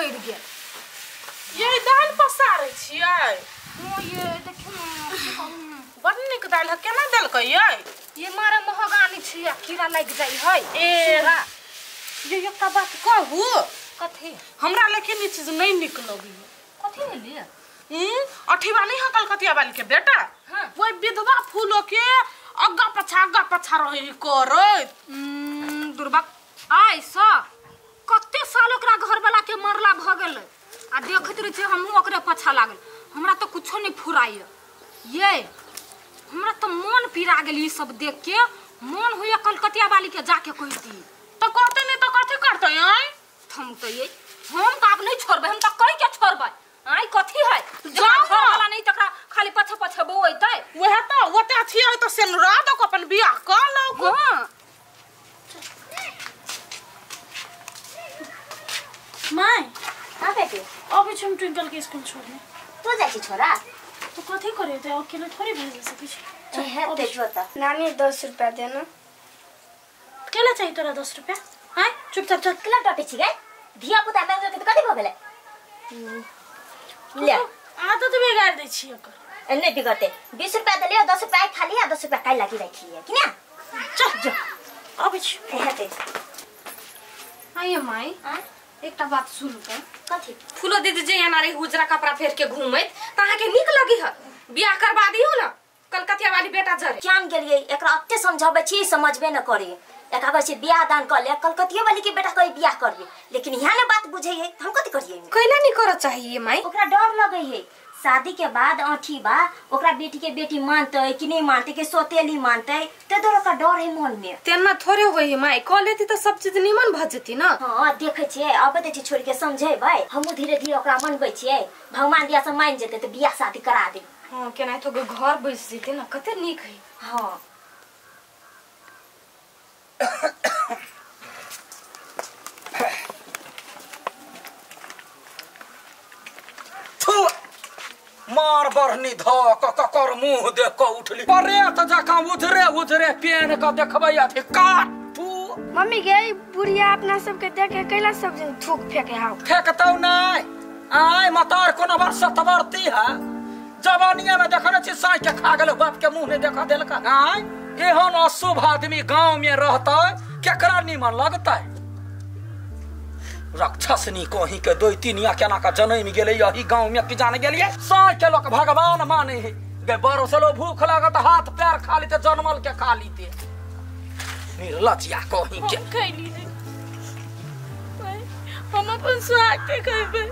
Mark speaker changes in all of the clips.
Speaker 1: गड़ गेल।
Speaker 2: ये दाल पसारै छियै?
Speaker 1: हां ये देखियो
Speaker 2: बड़ नीक दाल है, केना देलकै
Speaker 1: ये मारे महगानी छियै, कीड़ा लग जाई है।
Speaker 2: ए ये एकटा बात कहू,
Speaker 1: कथी
Speaker 2: हमरा लेकिन ई चीज नहीं निक लगी।
Speaker 1: कथी ले
Speaker 2: अठीवा नहीं है कलकतिया वाली के बेटा?
Speaker 1: हां
Speaker 2: वो विधवा फूलो के अग्गा पछा रहे करत।
Speaker 1: दुर्बा आइ स कते साल ओकरा घर वाला के मरला भ गेल आ देखत रहे हम ओकरे पछा लागल। हमरा तो कुछो नहीं फुराई ये, हमरा तो मन पीरा गेल ई सब देख के। मन होया कलकतिया वाली के जाके कहती
Speaker 2: तो कहते नहीं तो कथी करते हैं?
Speaker 1: हम तो ये हम तो आप नहीं छोड़बे, हम तो कह के छोड़बे। आई कथी है
Speaker 2: जाओ
Speaker 1: घर वाला नहीं तकरा खाली पछे बोइतै।
Speaker 2: वह तो ओते छियै तो सेनुरा दो अपन बियाह कर लो।
Speaker 1: हां
Speaker 2: माय
Speaker 3: का बेटे
Speaker 2: अभी हम ट्विंकल के स्कूल छोड़ने
Speaker 3: तो जाई छी छोरा?
Speaker 2: तो कथी करे ते अकेले थोड़ी भेज सकै छी।
Speaker 3: है ते जोता
Speaker 4: नानी 10 रुपया देना।
Speaker 2: केला चाहिए तोरा 10 रुपया? हां चुपचाप चल।
Speaker 3: केला टपे छी गए धिया पुता मांगे के तो कथी भ गेले? ले
Speaker 2: आदत बिगाड़ दै छी ओकर।
Speaker 3: एने बिगड़ते 20 रुपया दे लियो, 10 रुपया खाली आ 10 रुपया काई लागी रखी है कि ना?
Speaker 2: चल जो अभी
Speaker 3: है ते
Speaker 1: आइए माई एकटा बात सुनु त।
Speaker 3: कथी
Speaker 1: फूलो दीदी जे नारे उजरा कपड़ा फेर के घूमैत ताहा के निक लगी है, बियाह करवा दियो ना कलकतिया वाली बेटा जरे।
Speaker 3: जान गेलिए एकरा अत्ते समझाबे छी समझबे न करे। एक आबे छी बियाह दान कर ले कलकतिया वाली के बेटा कोई बियाह करबे, लेकिन यहां ने बात बुझे है हम कथी करिए?
Speaker 1: कैला नहीं करो चाहिए माई?
Speaker 3: ओकरा डर लगे है शादी के बाद आठी बा ओकरा बेटी के बेटी मानते कि नहीं मानते के सोतेली मानते ते दोरो का डर है मन में।
Speaker 1: तेना थोड़े होई है माई, कह लेती तो सब चीज निमन भ जती ना।
Speaker 3: हां देखे छिए अब ते छोड़ के समझे भाई हम धीरे धीरे ओकरा मनबै छिए भगवान दिया से मान जेते तो बियाह शादी करा दे।
Speaker 1: हां केना तो घर बैस जेते ना कते नीक है।
Speaker 3: हां
Speaker 5: मार बरनी ध ककर मुंह देख के उठली परे त जका उधरे पेन के देखबै अथि काटू।
Speaker 4: मम्मी गई बुढ़िया अपना सब के देख के कैला सब दिन थूक फेंके हाउ
Speaker 5: फेंकतौ नहीं आय मतार कोनो वर्ष तबरती है जवानिया में देखने छी साई के खा गेल बाप के मुंह ने देखा देलका। आय एहन अशुभ आदमी गांव में रहतै केकरा निमन लगतै? राक्षसनी कोही के दो तीनिया केना का जनम गेले यही गांव में कि जान गेलिए साई के लोग भगवान माने है बे बरसलो भूख लागत हाथ पैर खाली ते जनमल के खाली ते निर्लज्जिया कोही के
Speaker 2: खैली रे हम अपन सुहाग के कहबे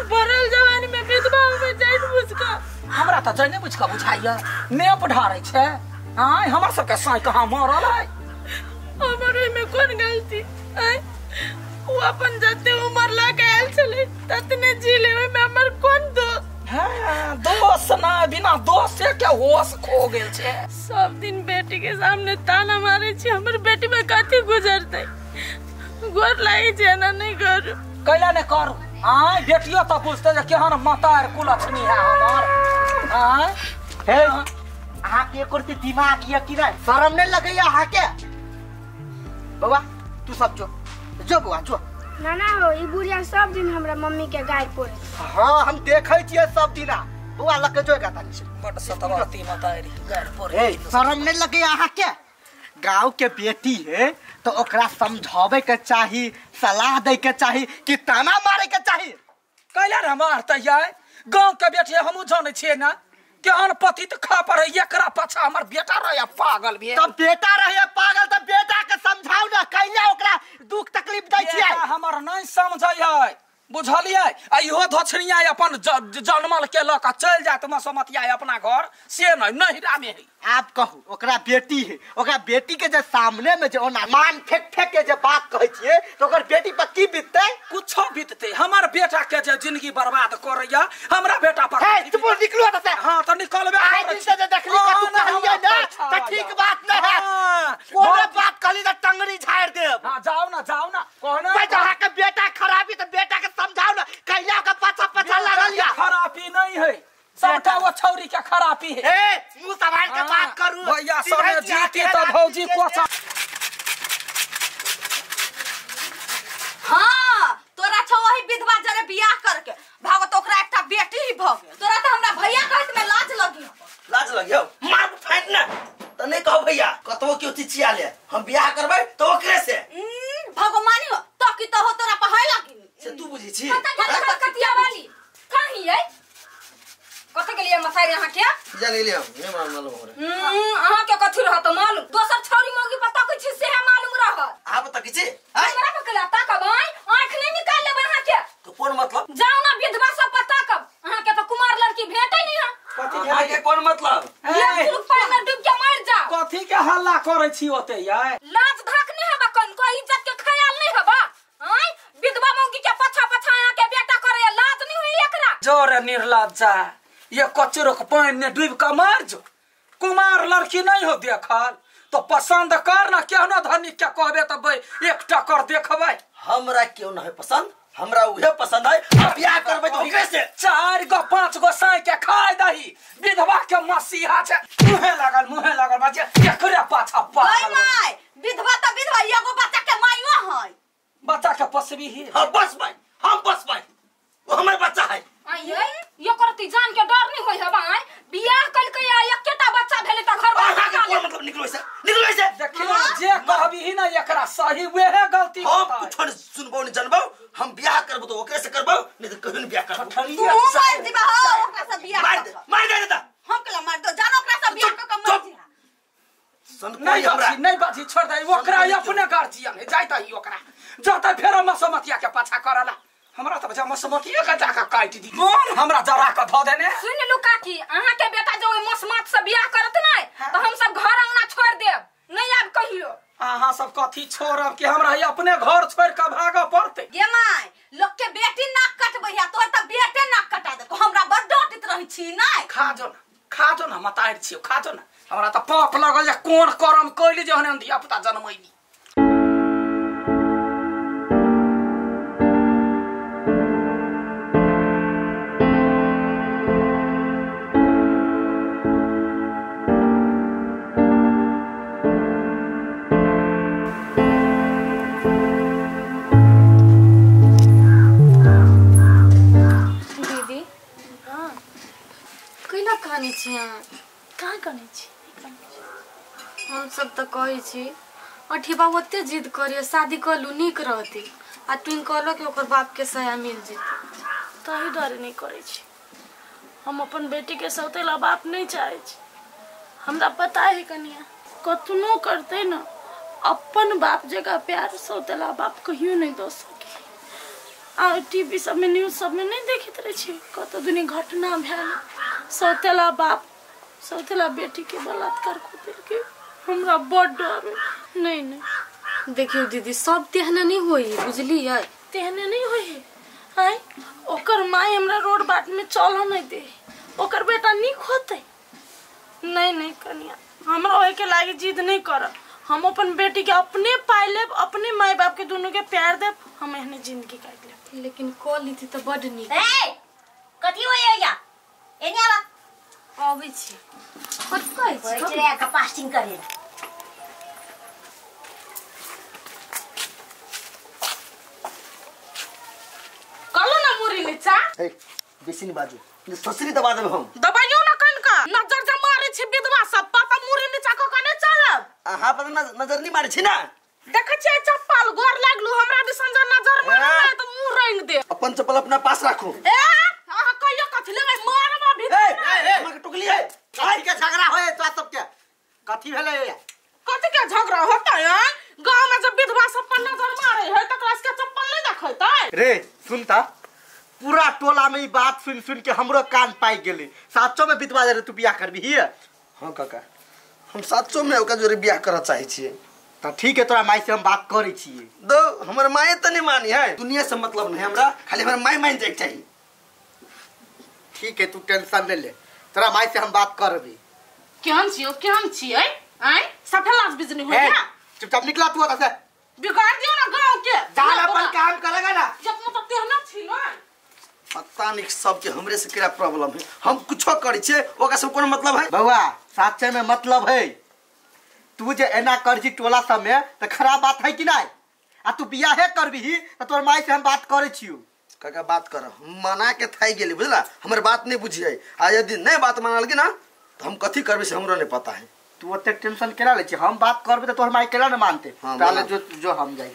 Speaker 2: बरल जवानी में विधवा हो जाई मुझका।
Speaker 5: हमरा त जने बुझका बुझाइया ने पढ़ारै छै। हां हमर सब के साई कहां मरल है?
Speaker 2: हमरे में कौन गलती है? वो अपन जते उम्र लगायल चले ततने जी लेवे में हमर कौन दोस्त?
Speaker 5: हां दोस्त ना बिना दोस्त से के होश खो गेल छे।
Speaker 2: सब दिन बेटी के सामने ताना मारे छी हमर बेटी में कथी गुजरते गोर लागे जे ना नहीं कर
Speaker 5: कैला ने कर। हां बेटियो त पूछते जे केहन मातार कुलछनी है हमर। हां
Speaker 6: हे आहा के करते दिमाग ये कि नहीं शर्म नहीं लगैया आहा के? बाबा तू सब जो बुआ जो
Speaker 4: नाना हो ई बुढ़िया सब दिन हमरा मम्मी के गाय पोरे।
Speaker 6: हां हम देखै छियै सब दिना बुआ लग के जो का तानी से
Speaker 5: बड सतवती मातारी गार पर।
Speaker 6: ए शर्म नहीं लगैया आहा के? गांव के बेटी है तो ओकरा समझावे के चाही सलाह दे के चाही कि ताना मारे के चाही।
Speaker 5: कैला रे मारतै यार गांव के बेटी हमहु जानै छियै ना केहन पति त खा पड़े एकरा पाछा हमर बेटा रहे पागल भी।
Speaker 6: तब बेटा रहे पागल त बेटा के समझाऊ ना कैला ओकरा दुख तकलीफ दै छियै?
Speaker 5: हमर नहीं समझै है बुझलिए आ इहो धछनिया अपन जन्मल के लक चल जात मसमतिया अपना घर से नहीं रामे है।
Speaker 6: आप कहू ओकरा बेटी है ओकरा बेटी के जे सामने में जे ओना मान फेंक के जे बात कहै छियै तो ओकर बेटी पर की बीतते?
Speaker 5: कुछो बीतते हमर बेटा के जे जिंदगी बर्बाद करैया हमरा बेटा पर।
Speaker 6: हे तू निकलो त। हां त
Speaker 5: निकलबे
Speaker 6: आई से जे देखली का तू कहलिए ना त ठीक बात नहीं है। कोन बात कहली त टंगरी झाड़ देब।
Speaker 5: हां जाओ ना कोन
Speaker 6: भाई जहां के बेटा खराबी त बेटा के समझाओ ना कैला का पाछा लागल या
Speaker 5: खराबी नहीं है सबका वो छौरी के खराबी है।
Speaker 6: ए मुंह संभाल के बात करू
Speaker 5: भैया समय जीती त भौजी कोसा।
Speaker 1: हां तोरा छौ वही विधवा
Speaker 7: जान गेली हम नहीं मालूम हमरे
Speaker 1: अहाँ के कथि रहत मालूम दोसर छौरी मौगी पता कइ छी से मालूम रहत
Speaker 7: आप त किछि
Speaker 1: हमरा पकला ताकबाई आंख नहीं निकाल लेबै अहाँ के
Speaker 7: तो कोन मतलब
Speaker 1: जाओ ना विधवा सब पता कब अहाँ के तो कुमार लड़की भेटै नहीं है
Speaker 7: कथि के कोन मतलब
Speaker 1: एक फुल पानी में डूब के मर जाओ
Speaker 5: कथी के हल्ला करे छी ओते यार
Speaker 1: लाज धाक नहीं हबा कोन इज्जत के ख्याल नहीं हबा आय विधवा मौगी के पछा पछा अहाँ के बेटा करे लाज नहीं होई एकरा
Speaker 5: जोरे निर्लज्जा ये कचरो के पानी में डूब के मर जो कुमार लड़की नहीं हो देखल तो पसंद कर ना केहनो धनी के कहबे त भाई एक टकर देखबै
Speaker 7: हमरा क्यों न है पसंद हमरा उहे पसंद है अब बियाह करबै तो कैसे
Speaker 5: 4 गो 5 गो साई के खाय दही विधवा के मसीहा छे मुहे लागल बाजे एकरे पाछा पागल
Speaker 2: माय विधवा त विधवा एगो बच्चा के माइयो है
Speaker 5: बच्चा के पसबी ही
Speaker 7: हम बस भाई वो हमर बच्चा है
Speaker 1: आये ये करती जान के डर नहीं होई हबा आय बियाह कल के एकेटा बच्चा भेले त घर
Speaker 7: आहा के कोन मतलब निकलो से
Speaker 5: देखियो जे कहबी ही ना एकरा सही वेहे गलती
Speaker 7: हम कुछ सुनबो नहीं जानबो हम बियाह करबो तो ओकरे से करबो नहीं तो कहियो नहीं बियाह करबो
Speaker 2: तू मार दिबा हो ओकरा से बियाह
Speaker 7: मार दे ता
Speaker 2: हम कला मार दो जानो ओकरा से बियाह क मर जी
Speaker 7: सन
Speaker 5: नहीं
Speaker 7: कोई हमरा
Speaker 5: नहीं बाजी छोड़ दे ओकरा अपने गार्जियन है जाई त ओकरा जता फेर मसमतिया के पाछा करला हमरा त बजा मसमतिया का जाका काट दी कौन हमरा जरा का ध देने
Speaker 1: सुन लू काकी अहाँ के बेटा जो मसमत से बियाह करत नै तो हम सब घर अंगना छोड़ देब नहीं आब कहियो
Speaker 5: अहाँ सब कथी छोड़ब कि हमरा अपने घर छोड़ के भागो पड़ते
Speaker 2: गे माय लोग के बेटी नाक कटबैया तोर त बेटे नाक कटा दे हमरा बड़ डांटित रही छी नै
Speaker 5: खा जो ना मतार छियो खा जो ना हमरा त पाप लगल जे कोन करम कइले जे हने धिया पुता जन्मैली
Speaker 4: कहाँ कने छी हम सब त कहै छी अठीबा ओते जिद करिए शादी कलू निक रहती आ तुम कहलो कि ओकर बाप के सया मिल जेते
Speaker 2: तही डरे नहीं करे छी हम अपन बेटी के सौतेला बाप नहीं चाहे छी हमरा पता है कनिया कतनो करते न अपन बाप जगह प्यार सौतेला बाप कहियो नहीं दो सके आ टीवी सब में न्यूज सब में नहीं देखित रहे छी कत दुनी घटना भेल सौतेला बाप सौतेला बेटी के बलात्कार कर के हमरा बड़ डर नहीं
Speaker 4: देखियो दीदी सब तेहना नहीं होई बुझली है
Speaker 2: तेहने नहीं होई हाय ओकर माई हमरा रोड बाट में चल नहीं दे ओकर बेटा निक होते नहीं कनिया हमरा ओए के लागे जिद नहीं कर हम अपन बेटी के अपने पाई लेब अपने माई बाप के दोनों के प्यार देब हम एहने जिंदगी काट लेब
Speaker 4: लेकिन कॉल थी तो बड़ निक
Speaker 3: ए कथि होय या एने आवा
Speaker 4: आबै छी कत कहै छी
Speaker 3: बजरे का पास्टिंग करे
Speaker 2: कलो ना मुरी नीचा
Speaker 7: ए बेसी नहीं बाजू ने ससुरी दबा देब हम
Speaker 2: दबाइयो ना कल का नजर जे मारे छी विधवा सब पापा मुरी नीचा को कने चलब
Speaker 7: आहा पर नजर नहीं मारे छी ना
Speaker 2: देखे छी चप्पल गोर लागलू हमरा दिसन जे नजर मारे तो मुंह रंग दे
Speaker 7: अपन चप्पल अपना पास राखो
Speaker 2: ए आहा कहियो कथि लेबै मारबा भीतर
Speaker 7: ए मके टुकली है
Speaker 6: कथी के झगड़ा होए तो सब के कथी भेले
Speaker 2: कथि के झगड़ा होता है गांव में जब विधवा सब पर नजर मारे है त क्लास के चप्पल नहीं देखैतै
Speaker 6: रे सुनता पूरा टोला में ई बात सुन के हमरो कान पाई गेले साचो में विधवा रे तू बियाह करबी ही
Speaker 7: हां काका हम साचो में ओका जोरे बियाह करऽ चाहे छियै
Speaker 6: त ठीक है तोरा माई से हम बात करै छियै
Speaker 7: दो हमर माए त नहीं मानी है दुनिया से मतलब नहीं हमरा खाली हमर माई मान जाए चाहिए
Speaker 6: ठीक है तू टेंशन नहीं ले तोरा माई से हम बात करबी
Speaker 2: केहन छियै आय सफेलास बिजनी हो गया
Speaker 6: चुपचाप निकला तू ओता से
Speaker 2: बिगाड़ दियो ना गांव के
Speaker 6: जान अपन काम करेगा ना
Speaker 2: जब मतलब तेहना छी ना
Speaker 7: पता नहीं सब के हमरे से क्या प्रॉब्लम है हम कुछो करै छियै ओका सब कोनो मतलब है
Speaker 6: बउआ साचे में मतलब है तू जे एना करजी टोला सब में त खराब बात है कि नहीं आ तू बियाहे करबी त तोर माई से हम बात करे छियो
Speaker 7: काका बात कर हम मना के थाई गेली बुझला हमर बात नहीं बुझियै आ यदि नहीं बात मानल की ना तो हम कथी करबे से हमरो नहीं पता है
Speaker 6: तू ओते टेंशन केला ले छी हम बात करबे त तोर माई केला न मानते
Speaker 7: हाँ,
Speaker 6: पहले जो हम जाई